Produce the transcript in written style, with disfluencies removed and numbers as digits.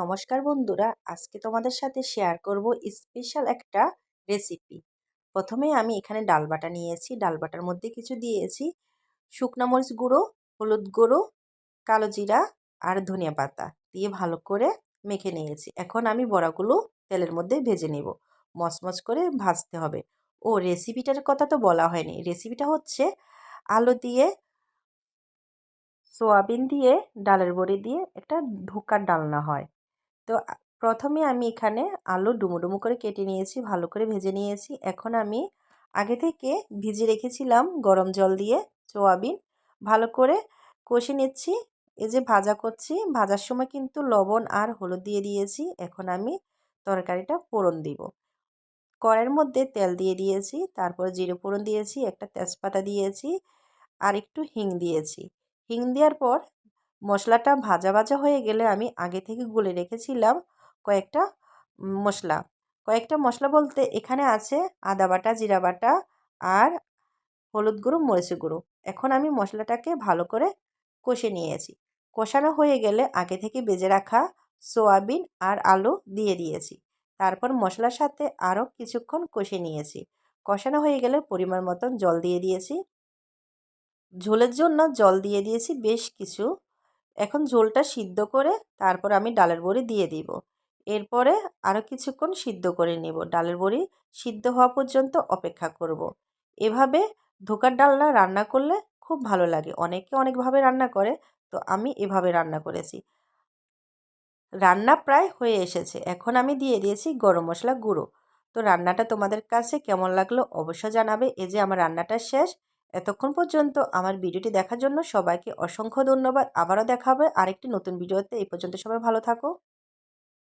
নমস্কার বন্ধুরা, আজকে তোমাদের সাথে শেয়ার করব স্পেশাল একটা রেসিপি। প্রথমে আমি এখানে ডাল বাটা নিয়েছি। ডাল বাটার মধ্যে কিছু দিয়েছি শুকনা মরিচ গুঁড়ো, হলুদ গুঁড়ো, কালো জিরা আর ধনিয়া পাতা দিয়ে ভালো করে মেখে নিয়েছি। এখন আমি বড়াগুলো তেলের মধ্যে ভেজে নেব। মচমচ করে ভাজতে হবে। ও রেসিপিটার কথা তো বলা হয়নি। রেসিপিটা হচ্ছে আলু দিয়ে, সোয়াবিন দিয়ে, ডালের বড়ি দিয়ে একটা ধোঁকার ডালনা হয়। তো প্রথমে আমি এখানে আলু ডুমো ডুমো করে কেটে নিয়েছি, ভালো করে ভেজে নিয়েছি। এখন আমি আগে থেকে ভিজিয়ে রেখেছিলাম গরম জল দিয়ে সোয়াবিন, ভালো করে কষে নিচ্ছি। এই যে ভাজা করছি, ভাজার সময় কিন্তু লবণ আর হলুদ দিয়ে দিয়েছি। এখন আমি তরকারিটা ফোড়ন দিব। কড়াইয়ের মধ্যে তেল দিয়ে দিয়েছি, তারপর জিরে ফোড়ন দিয়েছি, একটা তেজপাতা দিয়েছি আর একটু হিং দিয়েছি। হিং দেওয়ার পর মশলাটা ভাজা ভাজা হয়ে গেলে আমি আগে থেকে গুলে রেখেছিলাম কয়েকটা মশলা। কয়েকটা মশলা বলতে এখানে আছে আদা বাটা, জিরা বাটা আর হলুদ গুঁড়ো, মরিচের গুঁড়ো। এখন আমি মশলাটাকে ভালো করে কষে নিয়েছি। কষানো হয়ে গেলে আগে থেকে ভেজে রাখা সোয়াবিন আর আলু দিয়ে দিয়েছি। তারপর মশলার সাথে আরও কিছুক্ষণ কষে নিয়েছি। কষানো হয়ে গেলে পরিমাণ মতন জল দিয়ে দিয়েছি। ঝোলের জন্য জল দিয়ে দিয়েছি বেশ কিছু। এখন ঝোলটা সিদ্ধ করে তারপর আমি ডালের বড়ি দিয়ে দিব। এরপরে আরও কিছুক্ষণ সিদ্ধ করে নেব। ডালের বড়ি সিদ্ধ হওয়া পর্যন্ত অপেক্ষা করব। এভাবে ধোঁকার ডালনা রান্না করলে খুব ভালো লাগে। অনেকে অনেকভাবে রান্না করে, তো আমি এভাবে রান্না করেছি। রান্না প্রায় হয়ে এসেছে। এখন আমি দিয়ে দিয়েছি গরম মশলা গুঁড়ো। তো রান্নাটা তোমাদের কাছে কেমন লাগলো অবশ্যই জানাবে। এই যে আমার রান্নাটা শেষ। এতক্ষণ পর্যন্ত আমার ভিডিওটি দেখার জন্য সবাইকে অসংখ্য ধন্যবাদ। আবারও দেখা হবে আরেকটি নতুন ভিডিওতে। এই পর্যন্ত সবাই ভালো থাকো।